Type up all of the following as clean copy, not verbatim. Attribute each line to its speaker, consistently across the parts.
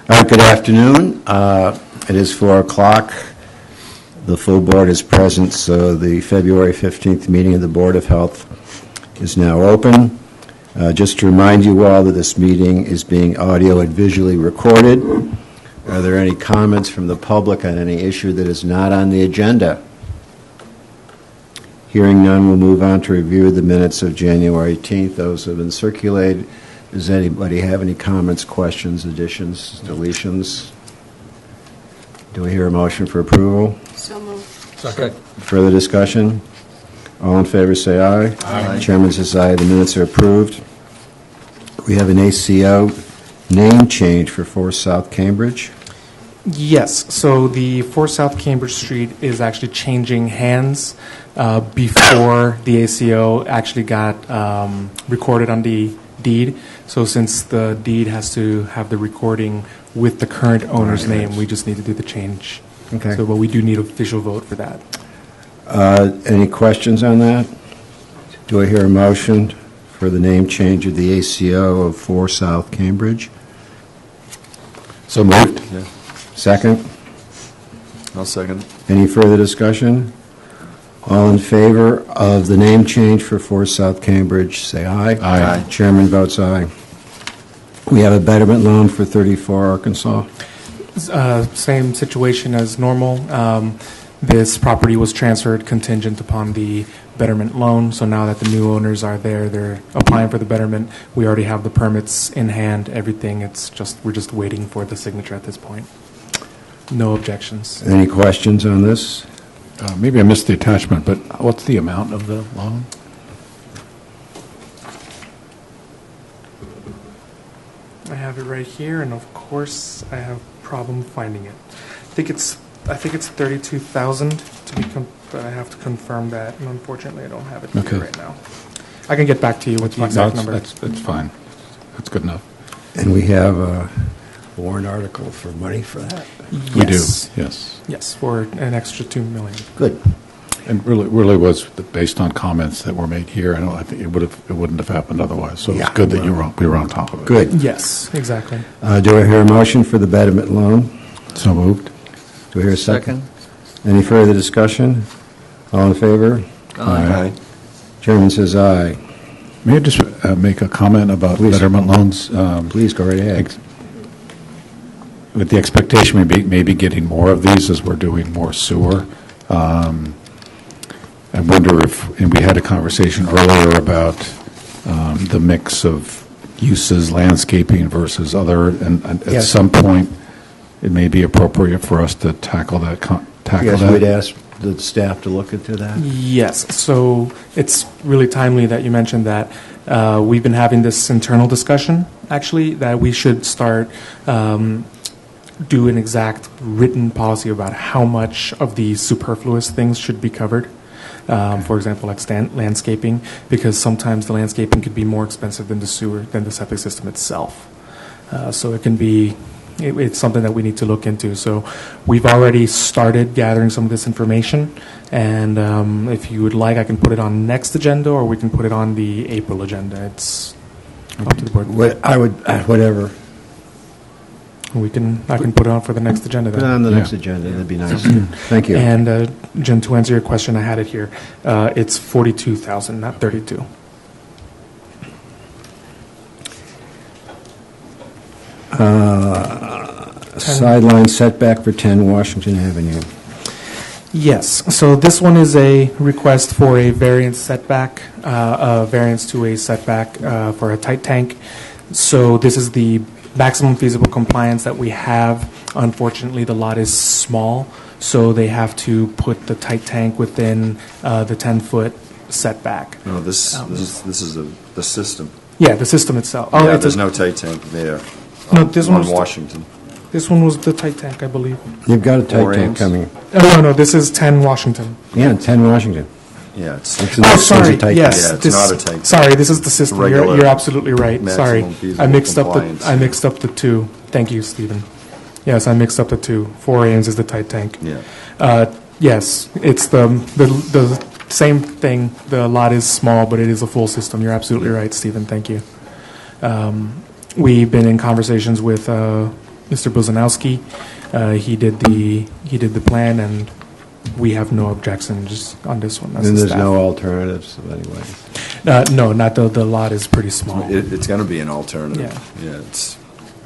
Speaker 1: All right, good afternoon. It is 4 o'clock. The full board is present, so the February 15th meeting of the Board of Health is now open. Just to remind you all that this meeting is being audio and visually recorded. Are there any comments from the public on any issue that is not on the agenda? Hearing none, we'll move on to review the minutes of January 18th. Those have been circulated. Does anybody have any comments, questions, additions, deletions? Do we hear a motion for approval?
Speaker 2: So moved.
Speaker 3: Second.
Speaker 1: Further discussion? All in favor say aye.
Speaker 3: Aye.
Speaker 1: Chairman says aye. The minutes are approved. We have an ACO name change for 4 South Cambridge.
Speaker 4: Yes, so the 4 South Cambridge Street is actually changing hands before the ACO actually got recorded on the deed. So since the deed has to have the recording with the current owner's name, we just need to do the change.
Speaker 1: Okay.
Speaker 4: So, but we do need an official vote for that.
Speaker 1: Any questions on that? Do I hear a motion for the name change of the ACO of 4 South Cambridge?
Speaker 3: So moved. Yeah.
Speaker 1: Second?
Speaker 3: I'll second.
Speaker 1: Any further discussion? All in favor of the name change for 4 South Cambridge, say aye.
Speaker 3: Aye.
Speaker 1: Chairman votes aye. We have a betterment loan for 34 Arkansas.
Speaker 4: Same situation as normal. This property was transferred contingent upon the betterment loan. So now that the new owners are there, they're applying for the betterment. We already have the permits in hand, everything. We're just waiting for the signature at this point. No objections.
Speaker 1: Any questions on this?
Speaker 5: Maybe I missed the attachment, but what's the amount of the loan?
Speaker 4: I have it right here, and of course, I have problem finding it. I think it's 32,000 to be, but I have to confirm that, and unfortunately, I don't have it here right now. I can get back to you with the exact number.
Speaker 5: That's fine. That's good enough.
Speaker 1: And we have a warrant article for money for that.
Speaker 5: We do, yes.
Speaker 4: Yes, for an extra $2 million.
Speaker 1: Good.
Speaker 5: And really was based on comments that were made here. I think it wouldn't have happened otherwise. So
Speaker 1: Yeah.
Speaker 5: it's good that we were on top of it.
Speaker 1: Good.
Speaker 4: Yes, exactly.
Speaker 1: Do I hear a motion for the betterment loan?
Speaker 5: So moved.
Speaker 1: Do I hear a second? Any further discussion? All in favor?
Speaker 3: Aye.
Speaker 1: Chairman says aye.
Speaker 5: May I just make a comment about
Speaker 1: Please.
Speaker 5: betterment loans?
Speaker 1: Please go right ahead.
Speaker 5: With the expectation maybe getting more of these as we're doing more sewer. I wonder if, and we had a conversation earlier about the mix of uses, landscaping versus other, and at
Speaker 1: Yes.
Speaker 5: some point, it may be appropriate for us to tackle that.
Speaker 1: Yes, we'd ask the staff to look into that.
Speaker 4: Yes, so it's really timely that you mentioned that. We've been having this internal discussion, actually, that we should start do an exact written policy about how much of the superfluous things should be covered. For example, like landscaping, because sometimes the landscaping could be more expensive than the sewer, than the septic system itself. So it can be, it's something that we need to look into. So we've already started gathering some of this information, and if you would like, I can put it on next agenda, or we can put it on the April agenda. It's up to the board.
Speaker 1: Whatever.
Speaker 4: I can put it on for the next agenda then.
Speaker 1: Put it on the next agenda. That'd be nice. Thank you.
Speaker 4: And Jen, to answer your question, I had it here. It's 42,000, not 32.
Speaker 1: Sideline setback for 10 Washington Avenue.
Speaker 4: Yes. So this one is a request for a variance setback, a variance to a setback for a tight tank. So this is the maximum feasible compliance that we have. Unfortunately, the lot is small, so they have to put the tight tank within the 10-foot setback.
Speaker 3: No, this is the system.
Speaker 4: Yeah, the system itself.
Speaker 3: Yeah, there's no tight tank there.
Speaker 4: No, this
Speaker 3: on
Speaker 4: one's-
Speaker 3: Washington.
Speaker 4: This one was the tight tank, I believe.
Speaker 1: You've got a tight
Speaker 3: Four
Speaker 1: tank
Speaker 3: amps.
Speaker 1: coming.
Speaker 4: No, this is 10 Washington.
Speaker 1: Yeah, 10 Washington.
Speaker 3: Yeah, it's
Speaker 1: It's
Speaker 4: Oh,
Speaker 1: a
Speaker 4: sorry.
Speaker 1: tight
Speaker 4: Yes,
Speaker 3: Yeah, it's not a tank.
Speaker 4: Sorry, this is the system.
Speaker 3: Regular
Speaker 4: You're absolutely right.
Speaker 3: maximum
Speaker 4: Sorry,
Speaker 3: feasible
Speaker 4: I mixed
Speaker 3: compliance.
Speaker 4: up the two. Thank you, Stephen. Yes, I mixed up the two. 4 amps is the tight tank.
Speaker 3: yeah.
Speaker 4: Yes, it's the same thing. The lot is small, but it is a full system. You're absolutely right, Stephen. Thank you. We've been in conversations with Mr. Buzanowski. He did the plan, and we have no objections on this one. as
Speaker 1: And
Speaker 4: a
Speaker 1: there's
Speaker 4: staff.
Speaker 1: no alternatives of any way?
Speaker 4: No, not the lot is pretty small.
Speaker 3: It's going to be an alternative.
Speaker 4: Yeah.
Speaker 3: Yeah,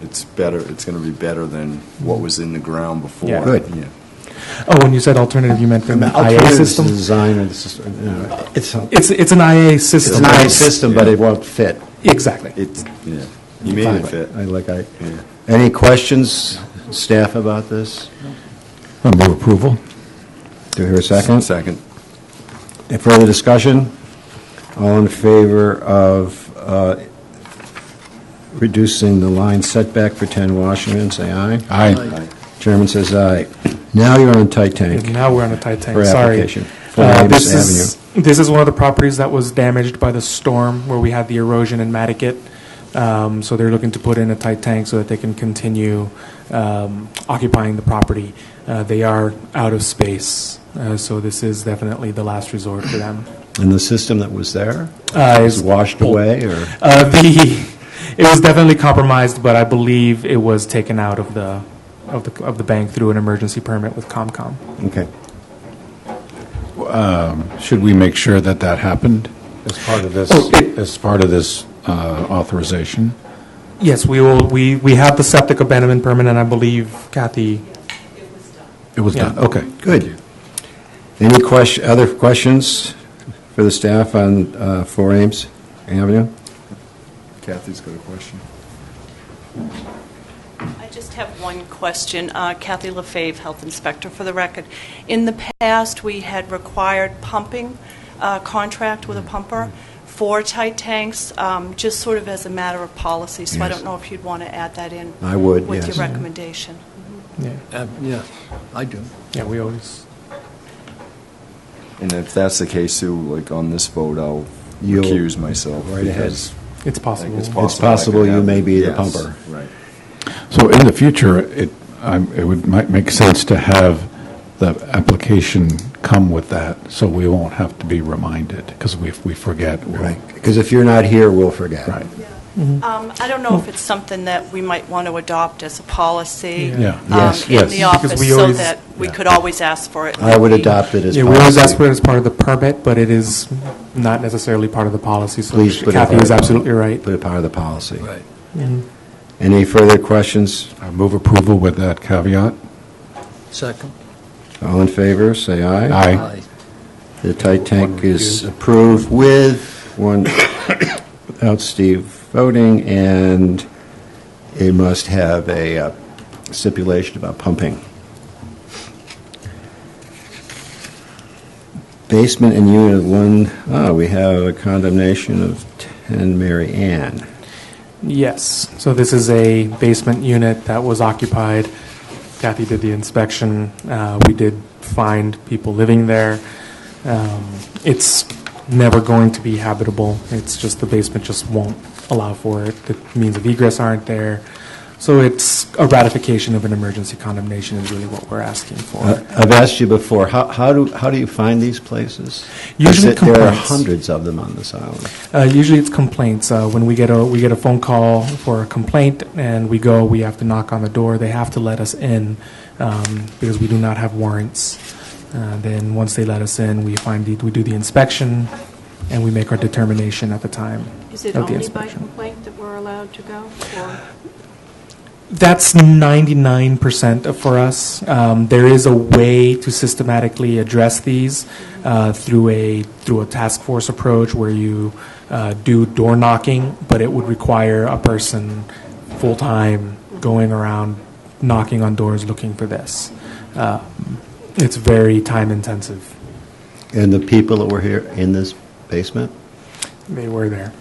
Speaker 3: it's better, it's going to be better than what was in the ground before.
Speaker 4: Yeah.
Speaker 1: Good.
Speaker 3: Yeah.
Speaker 4: Oh, when you said alternative, you meant the IA
Speaker 1: Alternatives to
Speaker 4: system?
Speaker 1: the design of the system, you know, it's
Speaker 4: It's an IA
Speaker 1: it's
Speaker 4: system.
Speaker 1: an IA system, but it won't fit.
Speaker 4: Exactly.
Speaker 3: It's, yeah, you made it fit. Yeah.
Speaker 1: Any questions, staff, about this?
Speaker 5: I move approval.
Speaker 1: Do I hear a second?
Speaker 3: Second.
Speaker 1: Any further discussion? All in favor of reducing the line setback for 10 Washington, say aye.
Speaker 5: Aye.
Speaker 1: Chairman says aye. Now you're on tight tank.
Speaker 4: Now we're on a tight tank.
Speaker 1: For
Speaker 4: Sorry.
Speaker 1: application. For Ames
Speaker 4: This is one of the properties that was damaged by the storm where we had the erosion in Nantucket. So they're looking to put in a tight tank so that they can continue occupying the property. They are out of space, so this is definitely the last resort for them.
Speaker 1: And the system that was there
Speaker 4: Is
Speaker 1: was washed away, or?
Speaker 4: It was definitely compromised, but I believe it was taken out of the bank through an emergency permit with ComCom.
Speaker 1: Okay.
Speaker 5: Should we make sure that that happened as part of this, authorization?
Speaker 4: Yes, we will. We have the septic abandonment permit, and I believe Kathy.
Speaker 5: It was
Speaker 4: Yeah.
Speaker 5: done, okay.
Speaker 1: Good. Any other questions for the staff on 4 Ames Avenue?
Speaker 3: Kathy's got a question.
Speaker 2: I just have one question. Kathy LaFave, Health Inspector, for the record. In the past, we had required pumping contract with a pumper for tight tanks, just sort of as a matter of policy. So I
Speaker 1: Yes.
Speaker 2: don't know if you'd want to add that in.
Speaker 1: I would,
Speaker 2: with
Speaker 1: yes.
Speaker 2: your recommendation.
Speaker 4: Yeah,
Speaker 6: Yeah, I do.
Speaker 4: yeah, we always.
Speaker 3: And if that's the case too, like on this vote, I'll
Speaker 1: You'll-
Speaker 3: recuse myself.
Speaker 1: right ahead.
Speaker 3: because
Speaker 4: It's
Speaker 3: I
Speaker 4: possible.
Speaker 3: think
Speaker 1: It's possible
Speaker 3: I could
Speaker 1: you
Speaker 3: have-
Speaker 1: may be the
Speaker 3: yes,
Speaker 1: pumper.
Speaker 3: Right.
Speaker 5: So in the future, it might make sense to have the application come with that, so we won't have to be reminded, because if we forget, we'll...
Speaker 1: Because if you're not here, we'll forget.
Speaker 5: Right.
Speaker 2: I don't know if it's something that we might want to adopt as a policy
Speaker 5: Yeah.
Speaker 1: Yes,
Speaker 2: in
Speaker 1: yes.
Speaker 2: the office,
Speaker 4: Because we
Speaker 2: so
Speaker 4: always-
Speaker 2: that we could always ask for it.
Speaker 1: I would
Speaker 2: when we-
Speaker 1: adopt it as
Speaker 4: Yeah, we always ask
Speaker 1: policy.
Speaker 4: for it as part of the permit, but it is not necessarily part of the policy. So
Speaker 1: Please put it
Speaker 4: Kathy
Speaker 1: part
Speaker 4: is
Speaker 1: of-
Speaker 4: absolutely right.
Speaker 1: Put it part of the policy.
Speaker 6: Right.
Speaker 1: Any further questions?
Speaker 5: I move approval with that caveat.
Speaker 6: Second?
Speaker 1: All in favor, say aye.
Speaker 5: Aye.
Speaker 1: The tight tank is approved with one without Steve voting, and it must have a stipulation about pumping. Basement and unit 1, we have a condemnation of 10 Mary Ann.
Speaker 4: Yes. So this is a basement unit that was occupied. Kathy did the inspection. We did find people living there. It's never going to be habitable. It's just the basement just won't allow for it. The means of egress aren't there. So it's a ratification of an emergency condemnation is really what we're asking for.
Speaker 1: I've asked you before, how do you find these places?
Speaker 4: Usually
Speaker 1: There are
Speaker 4: complaints.
Speaker 1: hundreds of them on this island.
Speaker 4: Usually it's complaints. When we get a phone call for a complaint and we have to knock on the door. They have to let us in because we do not have warrants. Then once they let us in, we do the inspection and we make our determination at the time
Speaker 7: Is it
Speaker 4: of the
Speaker 7: only by
Speaker 4: inspection.
Speaker 7: complaint that we're allowed to go? Or
Speaker 4: That's 99% for us. There is a way to systematically address these through a task force approach where you do door knocking, but it would require a person full time going around knocking on doors looking for this. It's very time intensive.
Speaker 1: And the people that were here in this basement,
Speaker 4: They were there.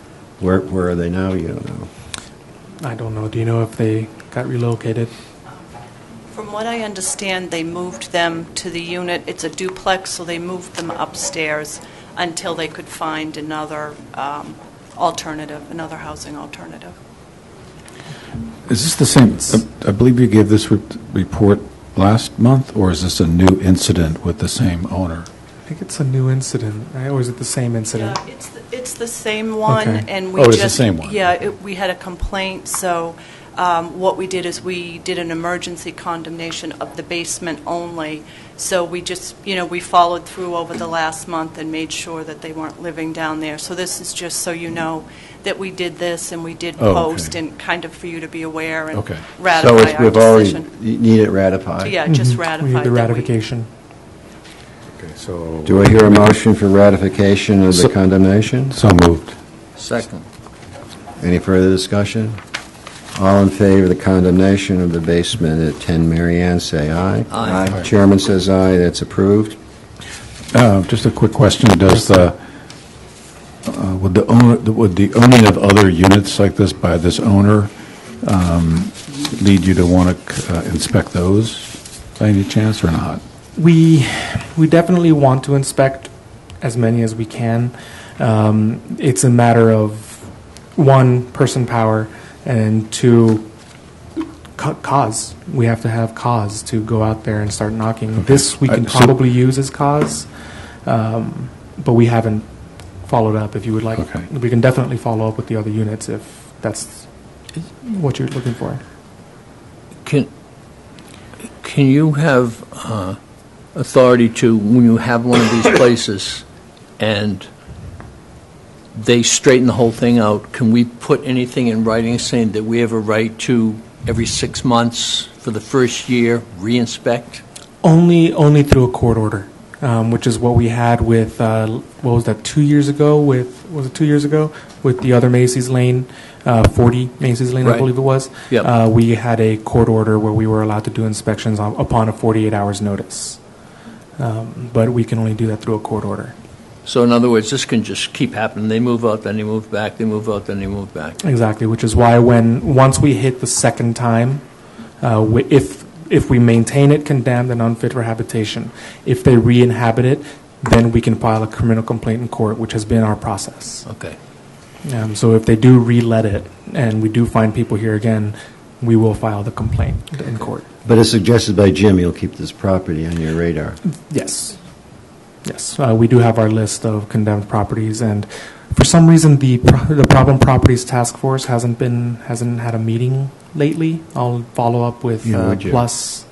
Speaker 1: where are they now? You don't know.
Speaker 4: I don't know. Do you know if they got relocated?
Speaker 2: From what I understand, they moved them to the unit. It's a duplex, so they moved them upstairs until they could find another alternative, another housing alternative.
Speaker 5: Is this the same, I believe you gave this report last month, or is this a new incident with the same owner?
Speaker 4: I think it's a new incident, right? Or is it the same incident?
Speaker 2: It's the same one,
Speaker 4: Okay.
Speaker 2: and we
Speaker 5: Oh,
Speaker 2: just...
Speaker 5: it's the same one.
Speaker 2: Yeah, we had a complaint, so What we did is we did an emergency condemnation of the basement only. So we just, we followed through over the last month and made sure that they weren't living down there. So this is just so you know that we did this and we did
Speaker 5: Oh, okay.
Speaker 2: post and kind of for you to be aware and
Speaker 5: Okay.
Speaker 1: So
Speaker 2: ratify our
Speaker 1: we've already,
Speaker 2: decision.
Speaker 1: you need it ratified?
Speaker 2: Yeah, just ratify.
Speaker 4: We need the
Speaker 2: that
Speaker 4: ratification.
Speaker 5: Okay, so.
Speaker 1: Do I hear a motion for ratification of the condemnation?
Speaker 5: So moved.
Speaker 6: Second.
Speaker 1: Any further discussion? All in favor of the condemnation of the basement at 10 Mary Ann, say aye.
Speaker 6: Aye.
Speaker 1: Chairman says aye, that's approved.
Speaker 5: Just a quick question, does would the owning of other units like this by this owner lead you to want to inspect those by any chance or not?
Speaker 4: We definitely want to inspect as many as we can. It's a matter of, one, person power, and two, cause. We have to have cause to go out there and start knocking.
Speaker 5: Okay.
Speaker 4: This we can
Speaker 5: So-
Speaker 4: probably use as cause, but we haven't followed up. If you would like,
Speaker 5: Okay.
Speaker 4: we can definitely follow up with the other units if that's what you're looking for.
Speaker 6: Can you have authority to, when you have one of these places and they straighten the whole thing out, can we put anything in writing saying that we have a right to, every 6 months for the first year, re-inspect?
Speaker 4: Only through a court order, which is what we had with, what was that, 2 years ago was it 2 years ago? With the other Macy's Lane, 40 Macy's Lane, I
Speaker 6: Right.
Speaker 4: believe it was.
Speaker 6: Yep.
Speaker 4: We had a court order where we were allowed to do inspections upon a 48 hours notice. But we can only do that through a court order.
Speaker 6: So in other words, this can just keep happening. They move out, then they move back, they move out, then they move back.
Speaker 4: Exactly, which is why once we hit the second time, if we maintain it condemned and unfit for habitation, if they re-inhabit it, then we can file a criminal complaint in court, which has been our process.
Speaker 6: Okay.
Speaker 4: So if they do re-let it, and we do find people here again, we will file the complaint in court.
Speaker 1: But as suggested by Jim, you'll keep this property on your radar.
Speaker 4: Yes. Yes, we do have our list of condemned properties, and for some reason, the Problem Properties Task Force hasn't had a meeting lately. I'll follow up with
Speaker 1: would you?
Speaker 4: Plus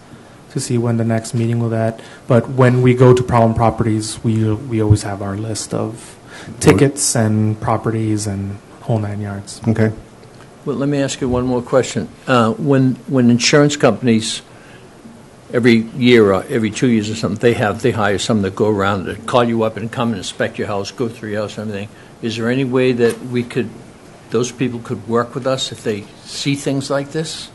Speaker 4: to see when the next meeting will that. But when we go to Problem Properties, we always have our list of tickets and properties and whole 9 yards.
Speaker 1: Okay.
Speaker 6: Well, let me ask you one more question. When insurance companies, every year or every 2 years or something, they hire some that go around and call you up and come and inspect your house, go through your house and everything. Is there any way that those people could work with us if they see things like this?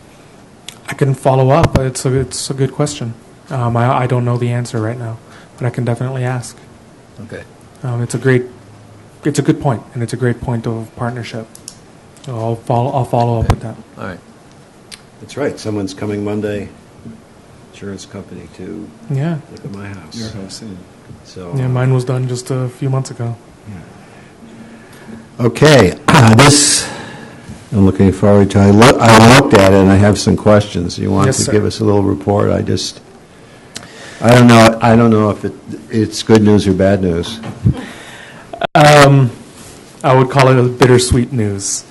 Speaker 4: I can follow up, but it's a good question. I don't know the answer right now, but I can definitely ask.
Speaker 6: Okay.
Speaker 4: It's a good point, and it's a great point of partnership. So I'll follow up with that.
Speaker 6: All right.
Speaker 1: That's right, someone's coming Monday, insurance company, to
Speaker 4: Yeah.
Speaker 1: look at my house.
Speaker 3: Your house, yeah.
Speaker 1: So,
Speaker 4: Yeah, mine was done just a few months ago.
Speaker 1: okay, this, I'm looking forward to, I looked at it and I have some questions. You want
Speaker 4: Yes,
Speaker 1: to
Speaker 4: sir.
Speaker 1: give us a little report? I don't know if it's good news or bad news.
Speaker 4: I would call it a bittersweet news.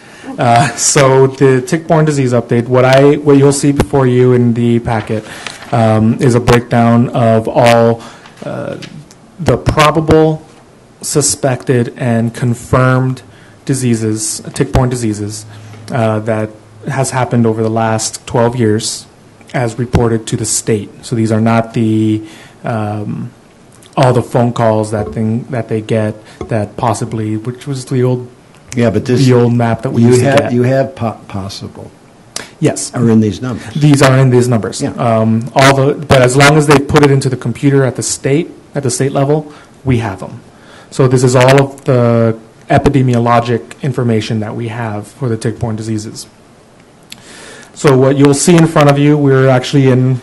Speaker 4: So the tick-borne disease update, what you'll see before you in the packet is a breakdown of all the probable, suspected, and confirmed diseases, tick-borne diseases, that has happened over the last 12 years as reported to the state. So these are not all the phone calls that they get that possibly, which was the old map that we used to get.
Speaker 1: You have possible,
Speaker 4: Yes.
Speaker 1: are in these numbers.
Speaker 4: These are in these numbers.
Speaker 1: Yeah.
Speaker 4: But as long as they put it into the computer at the state level, we have them. So this is all of the epidemiologic information that we have for the tick-borne diseases. So what you'll see in front of you, we're actually in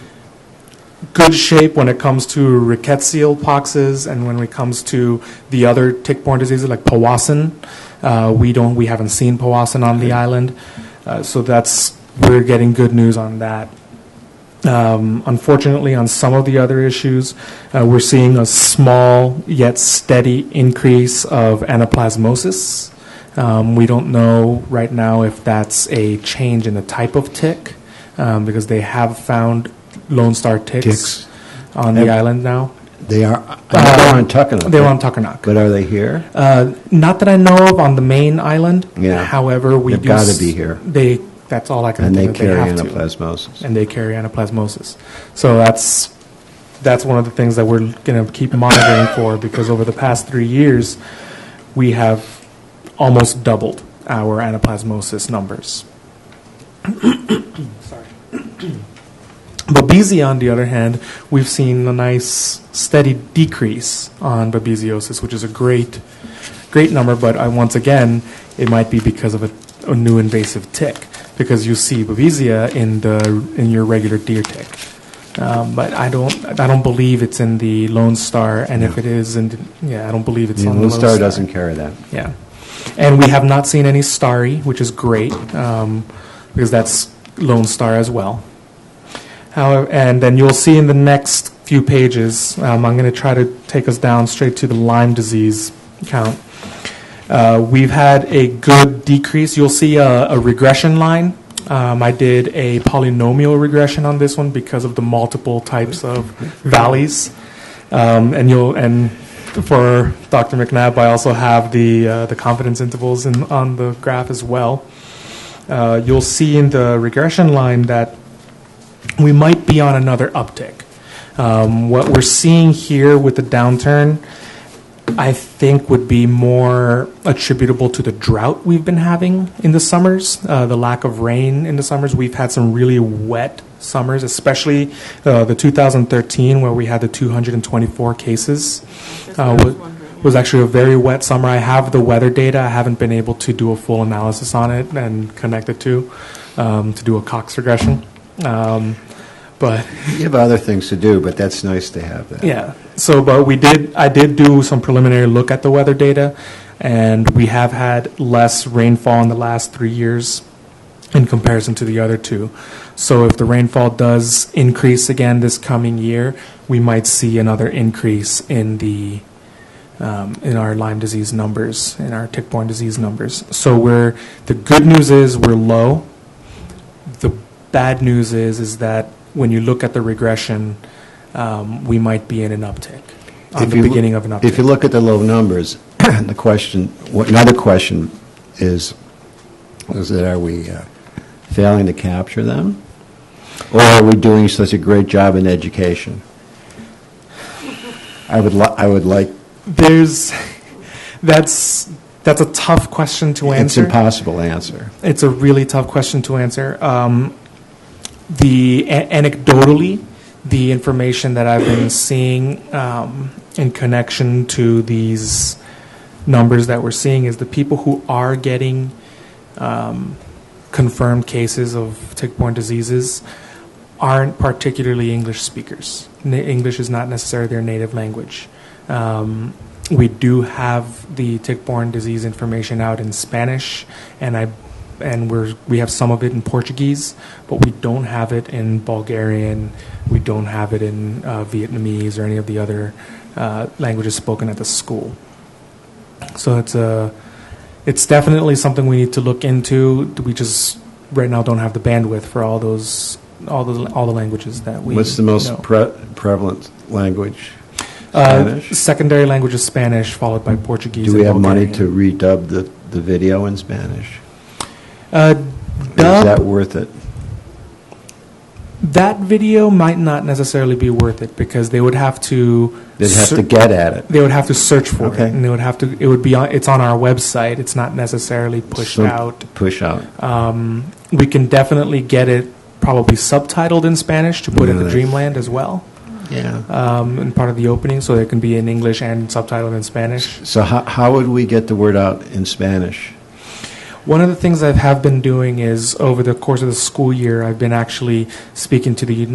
Speaker 4: good shape when it comes to rickettsial poxes and when it comes to the other tick-borne diseases like Powassan. We haven't seen Powassan on the island, so we're getting good news on that. Unfortunately, on some of the other issues, we're seeing a small yet steady increase of anaplasmosis, We don't know right now if that's a change in the type of tick, because they have found Lone Star ticks on the island now.
Speaker 1: They are, I know they're on Tuckernuck.
Speaker 4: They're on Tuckernuck.
Speaker 1: But are they here?
Speaker 4: Not that I know of on the main island.
Speaker 1: Yeah.
Speaker 4: However, we
Speaker 1: They've
Speaker 4: do
Speaker 1: gotta be here.
Speaker 4: That's all I can
Speaker 1: And they
Speaker 4: think of.
Speaker 1: carry
Speaker 4: have to.
Speaker 1: anaplasmosis.
Speaker 4: And they carry anaplasmosis. So that's one of the things that we're going to keep monitoring for, because over the past 3 years, we have almost doubled our anaplasmosis numbers. Sorry. Babesia, on the other hand, we've seen a nice steady decrease on babesiosis, which is a great number, but once again, it might be because of a new invasive tick, because you see babesia in your regular deer tick. But I don't believe it's in the Lone Star, and if it is, I don't believe it's on the
Speaker 1: Lone Star doesn't carry that.
Speaker 4: Yeah, and we have not seen any starry, which is great, because that's Lone Star as well. However, and then you'll see in the next few pages, I'm going to try to take us down straight to the Lyme disease count. We've had a good decrease. You'll see a regression line. I did a polynomial regression on this one because of the multiple types of valleys. And for Dr. McNabb, I also have the confidence intervals on the graph as well. You'll see in the regression line that we might be on another uptick. What we're seeing here with the downturn, I think, would be more attributable to the drought we've been having in the summers, the lack of rain in the summers. We've had some really wet summers, especially the 2013, where we had the 224 cases. Was actually a very wet summer. I have the weather data. I haven't been able to do a full analysis on it and connect it to do a Cox regression. But
Speaker 1: You have other things to do, but that's nice to have that.
Speaker 4: yeah. So, but I did do some preliminary look at the weather data, and we have had less rainfall in the last 3 years in comparison to the other two. So if the rainfall does increase again this coming year, we might see another increase in in our Lyme disease numbers, in our tick-borne disease numbers. So the good news is we're low. The bad news is that when you look at the regression, we might be in an uptick, beginning of an uptick.
Speaker 1: If you look at the low numbers, another question is that are we failing to capture them, or are we doing such a great job in education? I would like.
Speaker 4: That's a tough question to answer.
Speaker 1: It's impossible to answer.
Speaker 4: It's a really tough question to answer. Anecdotally, the information that I've been seeing in connection to these numbers that we're seeing is the people who are getting confirmed cases of tick-borne diseases aren't particularly English speakers. English is not necessarily their native language. We do have the tick-borne disease information out in Spanish, and we have some of it in Portuguese, but we don't have it in Bulgarian. We don't have it in Vietnamese or any of the other languages spoken at the school. So it's definitely something we need to look into. We just right now don't have the bandwidth for all the languages that we.
Speaker 1: What's the most
Speaker 4: know.
Speaker 1: prevalent language? Spanish?
Speaker 4: Secondary language is Spanish, followed by Portuguese.
Speaker 1: Do we have
Speaker 4: and
Speaker 1: money
Speaker 4: Bulgarian.
Speaker 1: to redub the video in Spanish?
Speaker 4: Dub,
Speaker 1: Is that worth it?
Speaker 4: that video might not necessarily be worth it because they would have to.
Speaker 1: They'd have to get at it.
Speaker 4: They would have to search for
Speaker 1: Okay.
Speaker 4: it, and they would have to. It would be. It's on our website. It's not necessarily pushed out.
Speaker 1: Push out.
Speaker 4: We can definitely get it probably subtitled in Spanish to put in the
Speaker 1: Nice.
Speaker 4: Dreamland as well,
Speaker 1: Yeah.
Speaker 4: in part of the opening, so it can be in English and subtitled in Spanish.
Speaker 1: So how would we get the word out in Spanish?
Speaker 4: One of the things I have been doing is over the course of the school year, I've been actually speaking to the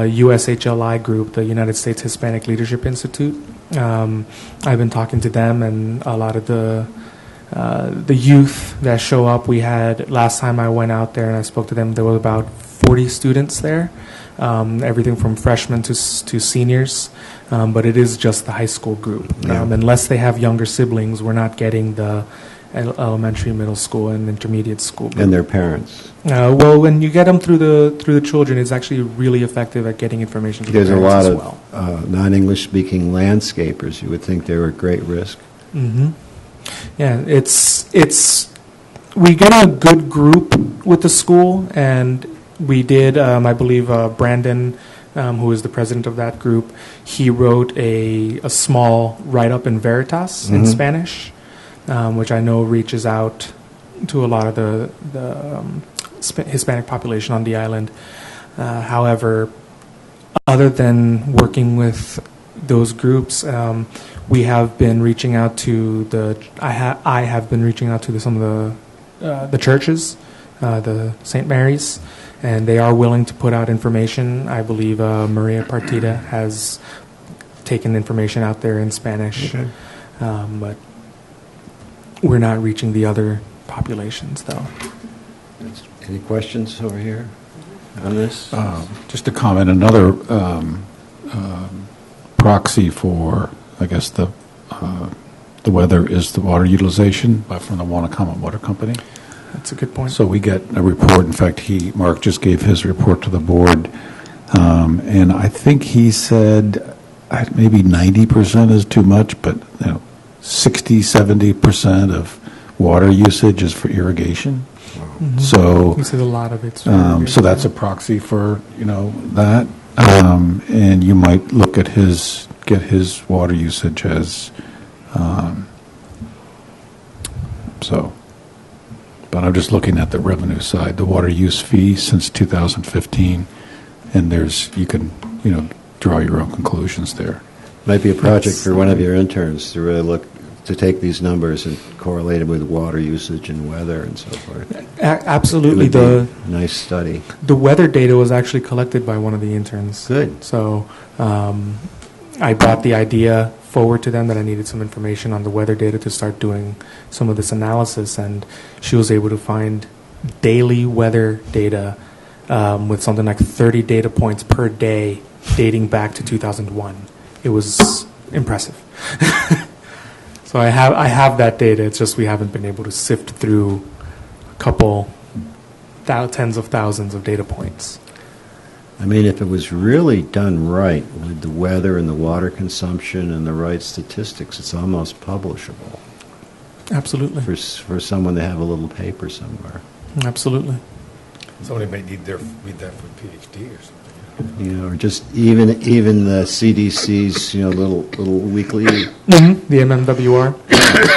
Speaker 4: USHLI group, the United States Hispanic Leadership Institute. I've been talking to them and a lot of the youth that show up. We had, last time I went out there and I spoke to them, there were about 40 students there, everything from freshmen to seniors, but it is just the high school group.
Speaker 1: Yeah.
Speaker 4: Unless they have younger siblings, we're not getting the elementary, middle school, and intermediate school.
Speaker 1: And their parents.
Speaker 4: Well, when you get them through the children, it's actually really effective at getting information to the
Speaker 1: There's a
Speaker 4: parents
Speaker 1: lot
Speaker 4: as
Speaker 1: of
Speaker 4: well.
Speaker 1: non-English speaking landscapers. You would think they were at great risk.
Speaker 4: Mm-hmm. Yeah, it's we get a good group with the school, and we did. I believe Brandon, who is the president of that group, he wrote a small write-up in Veritas in Spanish, which I know reaches out to a lot of the Hispanic population on the island. However, other than working with those groups, we have been reaching out to I have been reaching out to some of the churches, the St. Mary's, and they are willing to put out information. I believe Maria Partida has taken information out there in Spanish, but we're not reaching the other populations, though.
Speaker 1: Any questions over here on this?
Speaker 5: Just to comment, another proxy for, I guess, the weather is the water utilization from the Wanakama Water Company.
Speaker 4: That's a good point.
Speaker 5: So we get a report. In fact, Mark just gave his report to the board, and I think he said maybe 90% is too much, but 60, 70% of water usage is for irrigation. So
Speaker 4: he said a lot of it's.
Speaker 5: so that's a proxy for that, and you might look at get his water usage as so. But I'm just looking at the revenue side, the water use fee since 2015, and you can draw your own conclusions there.
Speaker 1: Might be a project for one of your interns to really to take these numbers and correlate them with water usage and weather and so forth.
Speaker 4: Absolutely.
Speaker 1: It would be a nice study.
Speaker 4: The weather data was actually collected by one of the interns.
Speaker 1: Good.
Speaker 4: So I brought the idea forward to them that I needed some information on the weather data to start doing some of this analysis, and she was able to find daily weather data with something like 30 data points per day dating back to 2001. It was impressive. So I have that data. It's just we haven't been able to sift through a couple tens of thousands of data points.
Speaker 1: I mean, if it was really done right with the weather and the water consumption and the right statistics, it's almost publishable.
Speaker 4: Absolutely.
Speaker 1: For someone to have a little paper somewhere.
Speaker 4: Absolutely.
Speaker 8: Somebody might need read that for a PhD or something.
Speaker 1: Or just even the CDC's little weekly.
Speaker 4: The MMWR.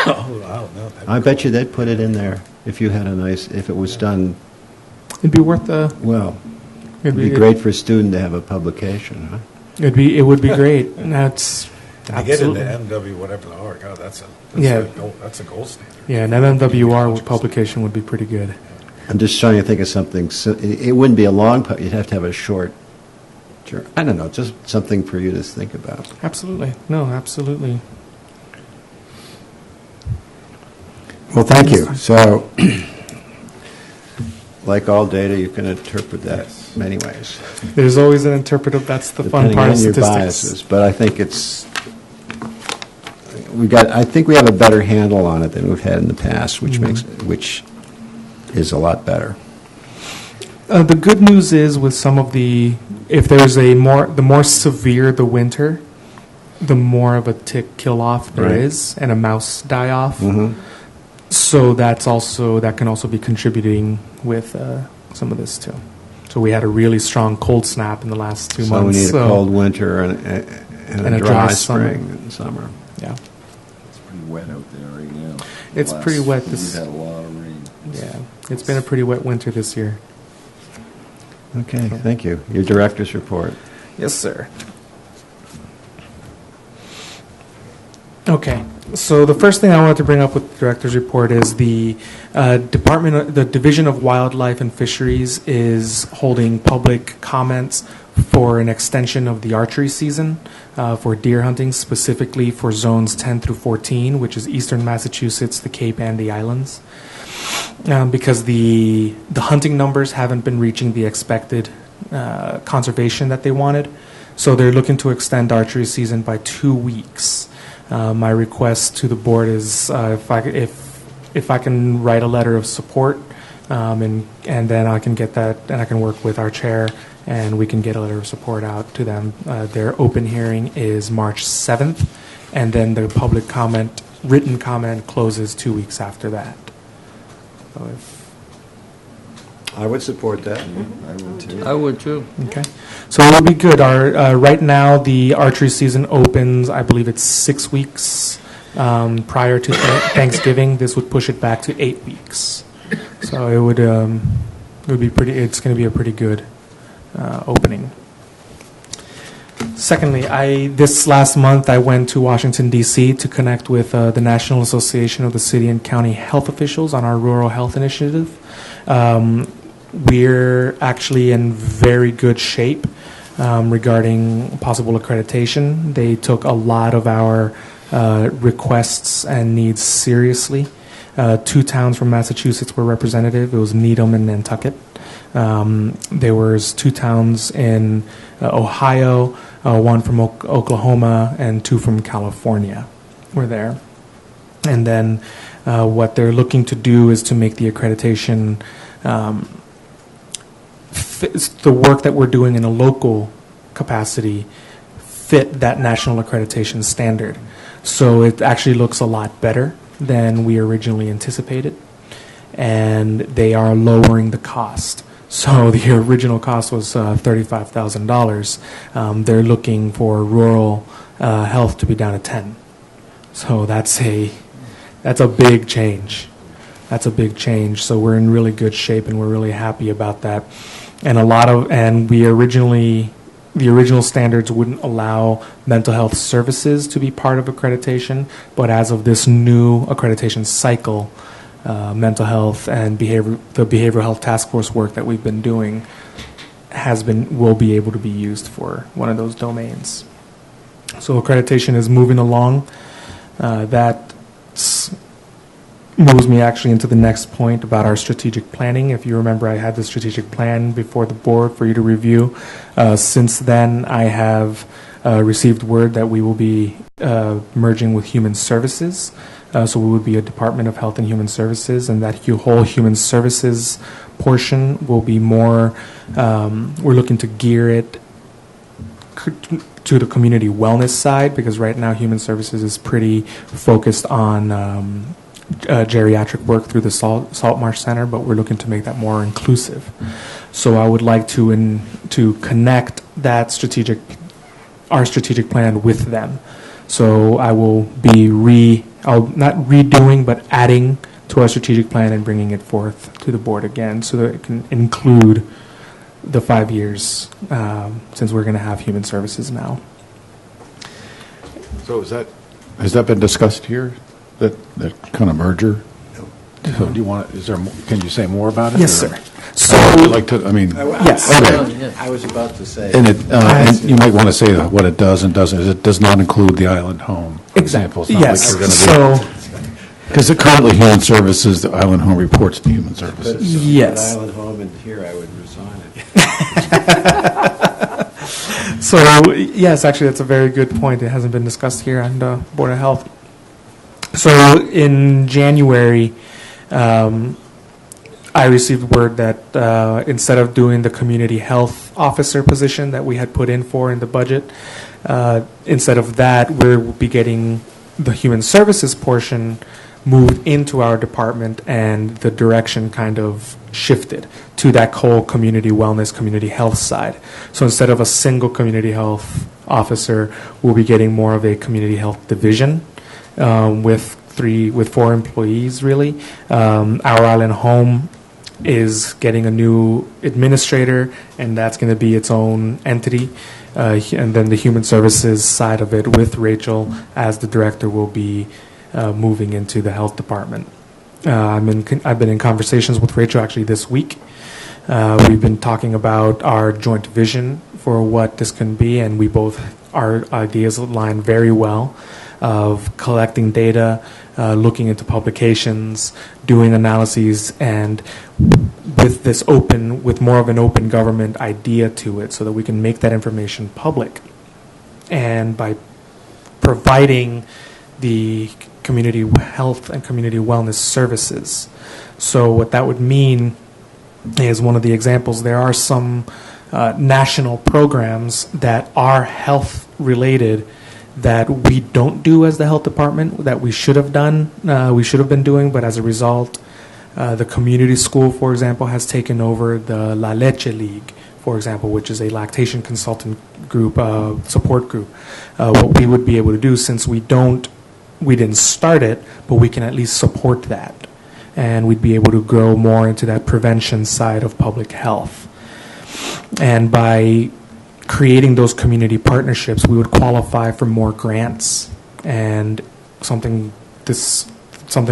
Speaker 8: Oh, wow, no.
Speaker 1: I bet you they'd put it in there if you had if it was done
Speaker 4: It'd be worth the.
Speaker 1: well. It'd be great for a student to have a publication, huh?
Speaker 4: It would be great. And that's
Speaker 8: And to get into
Speaker 4: absolutely.
Speaker 8: MW whatever the R, God, that's a gold standard.
Speaker 4: Yeah, an MMWR publication would be pretty good.
Speaker 1: I'm just trying to think of something. It wouldn't be a long. You'd have to have a short. I don't know. Just something for you to think about.
Speaker 4: Absolutely. No, absolutely.
Speaker 1: Well, thank you. So, like all data, you can interpret that many ways.
Speaker 4: There's always an interpretive. That's the fun
Speaker 1: Depending
Speaker 4: part
Speaker 1: on
Speaker 4: of
Speaker 1: your
Speaker 4: statistics.
Speaker 1: biases, but I think I think we have a better handle on it than we've had in the past, which is a lot better.
Speaker 4: The good news is with some of if there's the more severe the winter, the more of a tick kill off there
Speaker 1: Right.
Speaker 4: is, and a mouse die off.
Speaker 1: Mm-hmm.
Speaker 4: So that can also be contributing with some of this too. So we had a really strong cold snap in the last 2 months.
Speaker 1: So we need a cold winter and a dry spring and summer.
Speaker 4: Yeah,
Speaker 3: It's pretty wet out there right now.
Speaker 4: It's pretty wet
Speaker 3: We've
Speaker 4: this-
Speaker 3: had a lot of rain.
Speaker 4: yeah. It's been a pretty wet winter this year.
Speaker 1: Okay, thank you. Your director's report.
Speaker 4: Yes, sir. Okay, so the first thing I wanted to bring up with the director's report is the the Division of Wildlife and Fisheries is holding public comments for an extension of the archery season for deer hunting, specifically for zones 10 through 14, which is eastern Massachusetts, the Cape, and the islands. Because the hunting numbers haven't been reaching the expected conservation that they wanted. So they're looking to extend archery season by 2 weeks. My request to the board is if if I can write a letter of support, and then I can get that, and I can work with our chair, and we can get a letter of support out to them. Their open hearing is March 7th, and then the public comment, written comment, closes 2 weeks after that. So
Speaker 1: I would support that.
Speaker 3: I would too.
Speaker 6: I would too.
Speaker 4: okay. So it'll be good. Our right now the archery season opens. I believe it's 6 weeks prior to Thanksgiving. This would push it back to 8 weeks. So it would be pretty. It's going to be a pretty good opening. Secondly, this last month I went to Washington, D.C. to connect with the National Association of the City and County Health Officials on our Rural Health Initiative. We're actually in very good shape regarding possible accreditation. They took a lot of our requests and needs seriously. 2 towns from Massachusetts were representative. It was Needham and Nantucket. There was 2 towns in Ohio, 1 from Oklahoma, and 2 from California were there. And then what they're looking to do is to make the accreditation, the work that we're doing in a local capacity, fit that national accreditation standard. So it actually looks a lot better than we originally anticipated, and they are lowering the cost. So the original cost was $35,000. They're looking for rural health to be down to 10. So that's a big change. That's a big change. So we're in really good shape, and we're really happy about that. And the original standards wouldn't allow mental health services to be part of accreditation, but as of this new accreditation cycle, mental health and the behavioral health task force work that we've been doing will be able to be used for one of those domains. So accreditation is moving along. That moves me actually into the next point about our strategic planning. If you remember, I had the strategic plan before the board for you to review. Since then, I have received word that we will be merging with Human Services. So we would be a Department of Health and Human Services, and that whole Human Services portion will be more, we're looking to gear it to the community wellness side, because right now Human Services is pretty focused on geriatric work through the Salt Marsh Center, but we're looking to make that more inclusive. So I would like to connect that our strategic plan with them. So I will be not redoing, but adding to our strategic plan and bringing it forth to the board again, so that it can include the 5 years, since we're going to have Human Services now.
Speaker 5: So has that been discussed here, that kind of merger? So do you want, can you say more about it?
Speaker 4: Yes,
Speaker 5: or?
Speaker 4: sir. So
Speaker 5: Would you like to,
Speaker 4: yes.
Speaker 5: Okay.
Speaker 1: I was about to say.
Speaker 5: And you might want to say what it does and doesn't. It does not include the island home, for example. It's not
Speaker 4: Yes.
Speaker 5: like you're going to because currently Human Services, the island home reports to Human Services.
Speaker 4: Yes.
Speaker 1: Island home, and here I would resign it.
Speaker 4: So yes, actually, that's a very good point. It hasn't been discussed here on the Board of Health. So in January, I received word that instead of doing the community health officer position that we had put in the budget, instead of that, we'll be getting the Human Services portion moved into our department, and the direction kind of shifted to that whole community wellness, community health side. So instead of a single community health officer, we'll be getting more of a community health division with 4 employees, really. Our island home is getting a new administrator, and that's going to be its own entity. And then the Human Services side of it, with Rachel as the director, will be moving into the health department. I've been in conversations with Rachel actually this week. We've been talking about our joint vision for what this can be, and our ideas align very well, of collecting data, looking into publications, doing analyses, and with more of an open government idea to it, so that we can make that information public. And by providing the community health and community wellness services. So what that would mean is, one of the examples, there are some national programs that are health related that we don't do as the health department, that we should have done, we should have been doing, but as a result, the community school, for example, has taken over the La Leche League, for example, which is a lactation consultant group, support group. What we would be able to do, since we didn't start it, but we can at least support that, and we'd be able to grow more into that prevention side of public health. And by creating those community partnerships, we would qualify for more grants, and something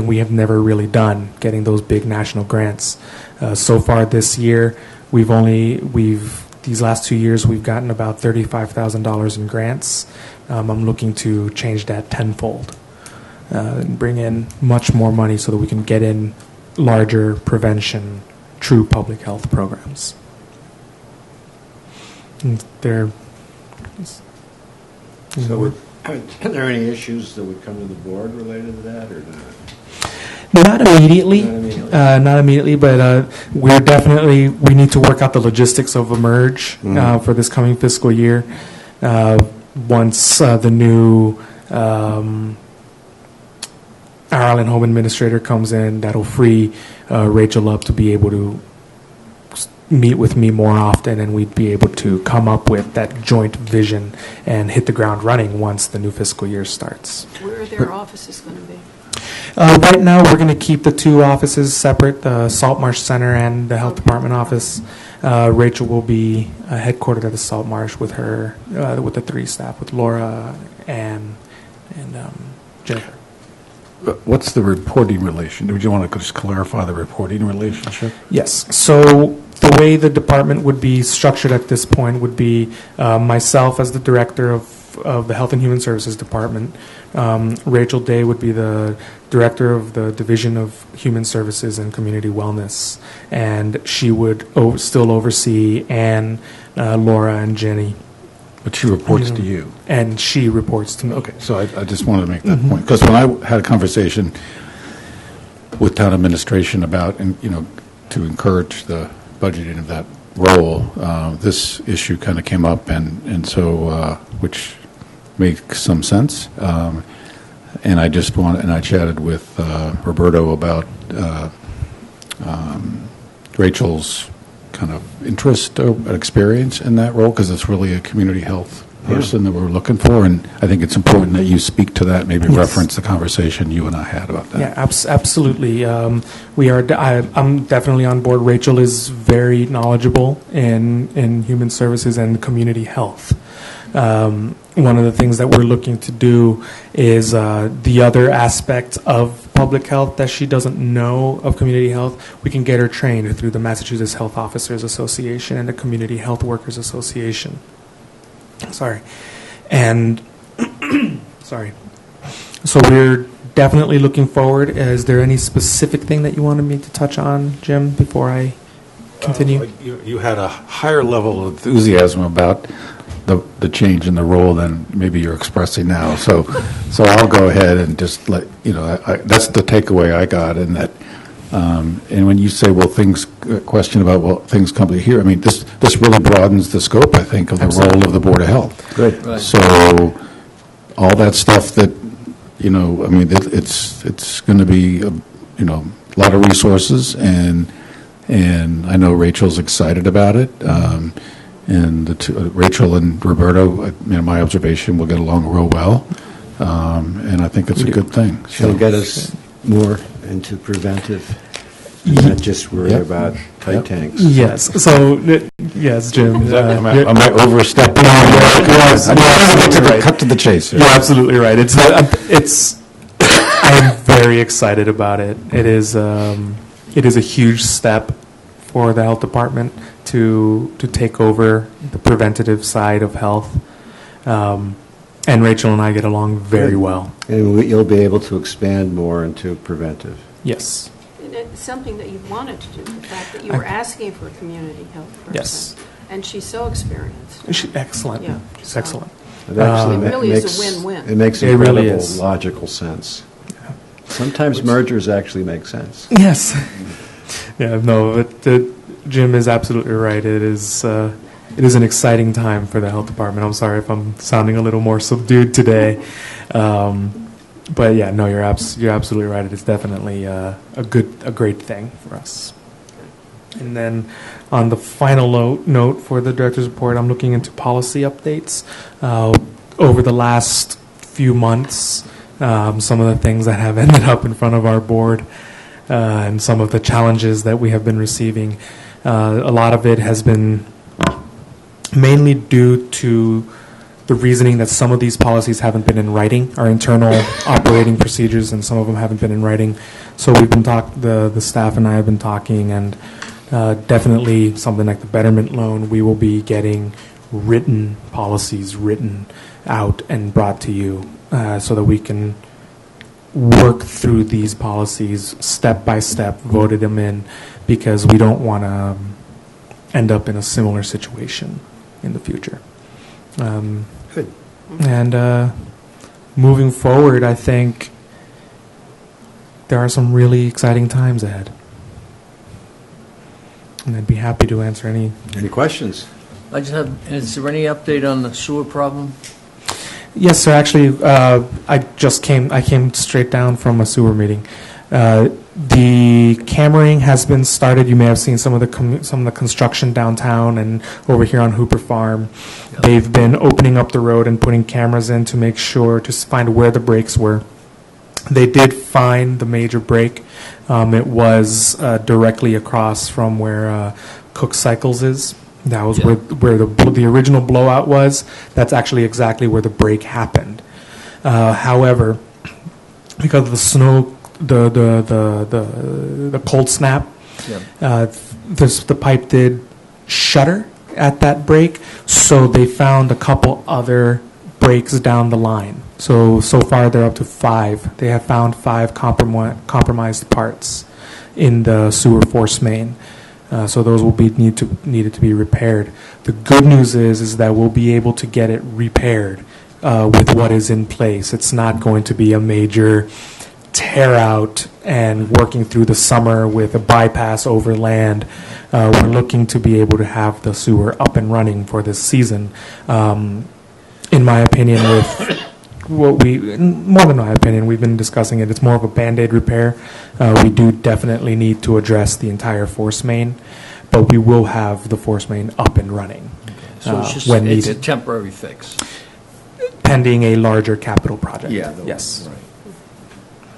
Speaker 4: we have never really done, getting those big national grants. So far this year, these last 2 years, we've gotten about $35,000 in grants. I'm looking to change that tenfold and bring in much more money so that we can get in larger prevention, true public health programs. And
Speaker 1: So are there any issues that would come to the board related to that, or not?
Speaker 4: Not immediately.
Speaker 1: Not immediately.
Speaker 4: But we need to work out the logistics of Emerge for this coming fiscal year. Once the new Ireland Home Administrator comes in, that'll free Rachel up to be able to meet with me more often, and we'd be able to come up with that joint vision and hit the ground running once the new fiscal year starts.
Speaker 7: Where are their offices going to be?
Speaker 4: Right now, we're going to keep the two offices separate, the Saltmarsh Center and the Health Department office. Rachel will be headquartered at the Saltmarsh with with the three staff, with Laura, Ann, and Jennifer.
Speaker 5: What's the reporting relation? Would you want to just clarify the reporting relationship?
Speaker 4: Yes. So the way the department would be structured at this point would be myself as the director of the Health and Human Services Department. Rachel Day would be the director of the Division of Human Services and Community Wellness, and she would still oversee Ann, Laura, and Jenny.
Speaker 5: But she reports to you.
Speaker 4: And she reports to me.
Speaker 5: Okay, so I just wanted to make that point, because when I had a conversation with town administration about, to encourage the budgeting of that role, this issue kind of came up, and so which makes some sense. And I chatted with Roberto about Rachel's kind of interest or experience in that role, because it's really a community health person that we're looking for, and I think it's important that you speak to that, maybe reference the conversation you and I had about that.
Speaker 4: Yeah, absolutely. I'm definitely on board. Rachel is very knowledgeable in human services and community health. One of the things that we're looking to do is the other aspect of public health that she doesn't know of community health, we can get her trained through the Massachusetts Health Officers Association and the Community Health Workers Association. Sorry. And, sorry. So we're definitely looking forward. Is there any specific thing that you wanted me to touch on, Jim, before I continue?
Speaker 5: You had a higher level of enthusiasm about the change in the role than maybe you're expressing now. So I'll go ahead and just let that's the takeaway I got. In that, and when you say, question about things come to here, I mean this really broadens the scope, I think, of the role of the Board of Health.
Speaker 1: Good.
Speaker 6: Right.
Speaker 5: So all that stuff that it's going to be a lot of resources, and I know Rachel's excited about it. And Rachel and Roberto, in my observation, will get along real well, and I think it's a good thing.
Speaker 1: She'll get us more into preventive, not just worry about tight tanks.
Speaker 4: Yes. So, yes, Jim.
Speaker 5: Am I overstepping? Cut to the chase here.
Speaker 4: You're absolutely right. I'm very excited about it. It is a huge step for the health department to take over the preventative side of health. And Rachel and I get along very well.
Speaker 1: And you'll be able to expand more into preventive.
Speaker 4: Yes.
Speaker 7: And it's something that you wanted to do, the fact that you were asking for a community health person.
Speaker 4: Yes.
Speaker 7: And she's so experienced.
Speaker 4: She's excellent.
Speaker 7: Yeah.
Speaker 4: She's excellent.
Speaker 1: It actually
Speaker 7: It really is a
Speaker 1: makes-
Speaker 7: win-win.
Speaker 1: It makes
Speaker 4: It really
Speaker 1: incredible
Speaker 4: is.
Speaker 1: logical sense. Sometimes mergers actually make sense.
Speaker 4: Yes. Yeah, no, Jim is absolutely right. It is an exciting time for the health department. I'm sorry if I'm sounding a little more subdued today. But yeah, no, you're absolutely right. It is definitely a great thing for us. And then on the final note for the director's report, I'm looking into policy updates. Over the last few months, some of the things that have ended up in front of our board and some of the challenges that we have been receiving. A lot of it has been mainly due to the reasoning that some of these policies haven't been in writing, our internal operating procedures, and some of them haven't been in writing. So we've been the staff and I have been talking, and definitely something like the betterment loan, we will be getting written policies written out and brought to you so that we can work through these policies step by step, voted them in, because we don't want to end up in a similar situation in the future.
Speaker 1: Good.
Speaker 4: And moving forward, I think there are some really exciting times ahead. And I'd be happy to answer any.
Speaker 1: Any questions?
Speaker 6: Is there any update on the sewer problem?
Speaker 4: Yes, sir. Actually, I came straight down from a sewer meeting. The cammering has been started. You may have seen some of the construction downtown and over here on Hooper Farm. Yep. They've been opening up the road and putting cameras in to make sure to find where the breaks were. They did find the major break. It was directly across from where Cook Cycles is. That was where the original blowout was. That's actually exactly where the break happened. However, because of the snow, the cold snap, the pipe did shutter at that break. So they found a couple other breaks down the line. So far they're up to 5. They have found 5 compromised parts in the sewer force main. So those will be needed to be repaired. The good news is that we'll be able to get it repaired with what is in place. It's not going to be a major tear out and working through the summer with a bypass over land. We're looking to be able to have the sewer up and running for this season. In my opinion, more than my opinion, we've been discussing it. It's more of a Band-Aid repair. We do definitely need to address the entire force main, but we will have the force main up and running
Speaker 6: So it's
Speaker 4: when
Speaker 6: it's
Speaker 4: needed.
Speaker 6: a temporary fix.
Speaker 4: Pending a larger capital project.
Speaker 3: Yeah.
Speaker 4: Yes. Right.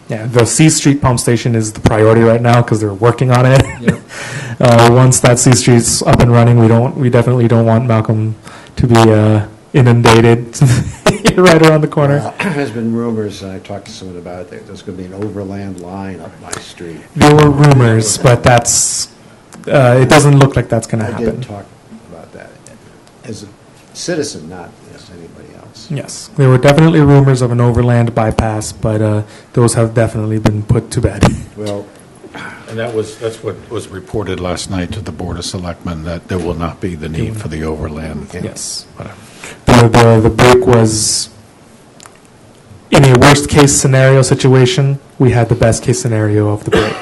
Speaker 4: Yeah, the C Street pump station is the priority right now because they're working on it.
Speaker 6: Yep.
Speaker 4: Once that C Street's up and running, we definitely don't want Malcolm to be inundated right around the corner.
Speaker 1: There's been rumors, I talked to someone about it, that there's going to be an overland line up my street.
Speaker 4: There were rumors, but it doesn't look like that's going to
Speaker 1: I
Speaker 4: happen.
Speaker 1: did talk about that as a citizen, not as anybody else.
Speaker 4: Yes, there were definitely rumors of an overland bypass, but those have definitely been put to bed.
Speaker 1: Well,
Speaker 5: And that's what was reported last night to the Board of Selectmen, that there will not be the need for the overland.
Speaker 4: Yes.
Speaker 5: Whatever.
Speaker 4: The break was, in a worst case scenario situation, we had the best case scenario of the break.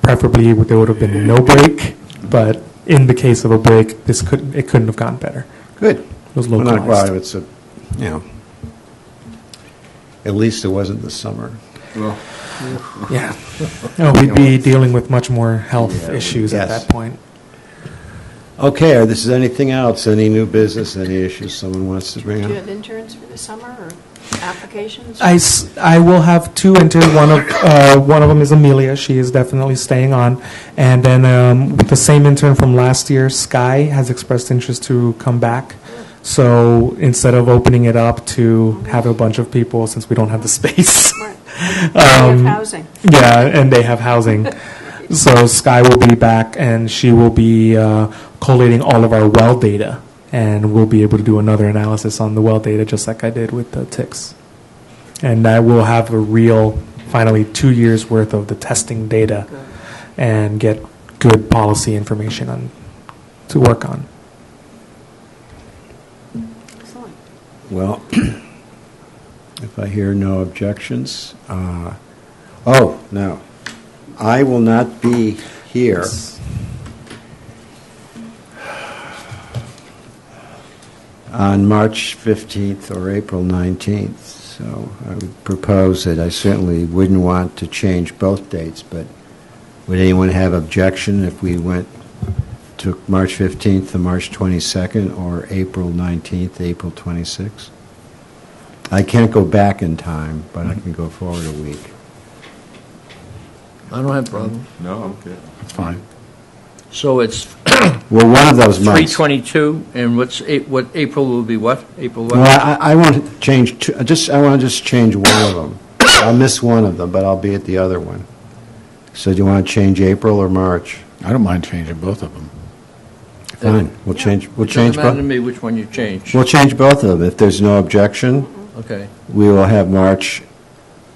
Speaker 4: Preferably there would have been no break, but in the case of a break, it couldn't have gone better.
Speaker 1: good.
Speaker 4: It was
Speaker 1: Well,
Speaker 4: localized.
Speaker 1: it's at least it wasn't the summer.
Speaker 3: Well,
Speaker 4: Yeah. No, we'd be dealing with much more health issues at
Speaker 1: Yes.
Speaker 4: that point.
Speaker 1: Okay, this is anything else? Any new business, any issues someone wants to bring
Speaker 7: Do you
Speaker 1: up?
Speaker 7: have interns for the summer or applications?
Speaker 4: I will have 2 interns. One of them is Amelia. She is definitely staying on. And then the same intern from last year, Sky, has expressed interest to come back. So instead of opening it up to have a bunch of people, since we don't have the space.
Speaker 7: Right. They have housing.
Speaker 4: Yeah, and they have housing. So Sky will be back, and she will be collating all of our well data, and we'll be able to do another analysis on the well data, just like I did with the ticks. And I will have finally 2 years worth of the testing data, and get good policy information to work on.
Speaker 7: Excellent.
Speaker 1: Well, If I hear no objections, oh, no. I will not be here on March 15th or April 19th, so I would propose that I certainly wouldn't want to change both dates, but would anyone have objection if we took March 15th to March 22nd, or April 19th to April 26th? I can't go back in time, but I can go forward a week.
Speaker 6: I don't have a problem.
Speaker 3: No, I'm good.
Speaker 5: That's fine.
Speaker 6: So it's
Speaker 1: Well, one of those months.
Speaker 6: 3/22, and what April will be what? April what?
Speaker 1: Well, I want to change two, I want to just change one of them. I'll miss one of them, but I'll be at the other one. So do you want to change April or March?
Speaker 5: I don't mind changing both of them.
Speaker 1: Fine, we'll change
Speaker 6: It doesn't matter to
Speaker 1: both.
Speaker 6: me which one you change.
Speaker 1: We'll change both of them. If there's no objection,
Speaker 6: Okay.
Speaker 1: we will have March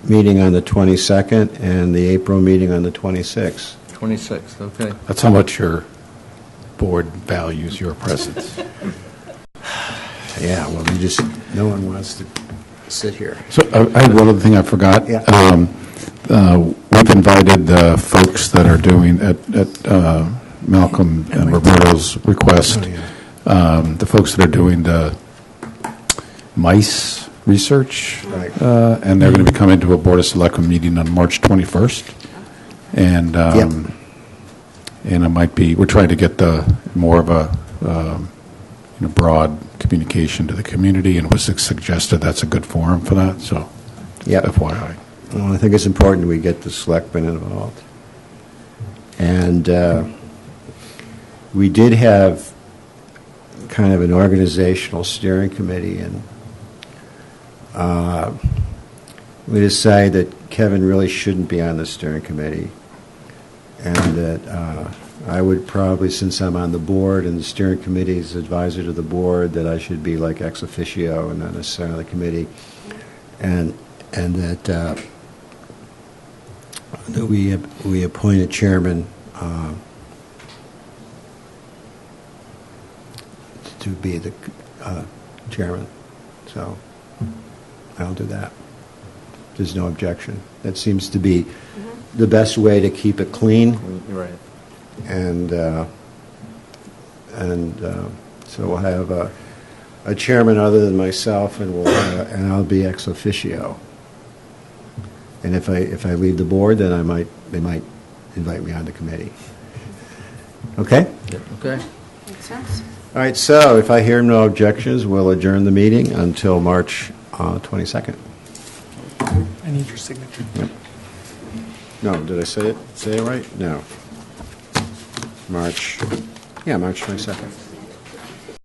Speaker 1: meeting on the 22nd and the April meeting on the 26th.
Speaker 6: 26th, okay.
Speaker 5: That's how much your board values your presence.
Speaker 1: Yeah, well, no one wants to sit here.
Speaker 5: So I have one other thing I forgot.
Speaker 1: Yeah.
Speaker 5: We've invited the folks that are doing, at Malcolm and Roberto's request, the folks that are doing the mice research.
Speaker 1: Right.
Speaker 5: And they're going to be coming to a Board of Selectmen meeting on March 21st. And and it might be, we're trying to get more of a broad communication to the community, and it was suggested that's a good forum for that, so
Speaker 1: Yep.
Speaker 5: FYI.
Speaker 1: Well, I think it's important we get the selectmen involved. And we did have kind of an organizational steering committee, and we decided that Kevin really shouldn't be on the steering committee, and that I would probably, since I'm on the board and the steering committee is advisor to the board, that I should be like ex officio and not necessarily on the committee, and that we appoint a chairman to be the chairman. So I'll do that. There's no objection. That seems to be the best way to keep it clean.
Speaker 3: Right.
Speaker 1: And so we'll have a chairman other than myself, and I'll be ex officio. And if I leave the board, then they might invite me on the committee. Okay?
Speaker 6: Okay.
Speaker 7: Makes sense.
Speaker 1: All right, so if I hear no objections, we'll adjourn the meeting until March 22nd.
Speaker 4: I need your signature.
Speaker 1: Yep. No, did I say it right? No. March 22nd.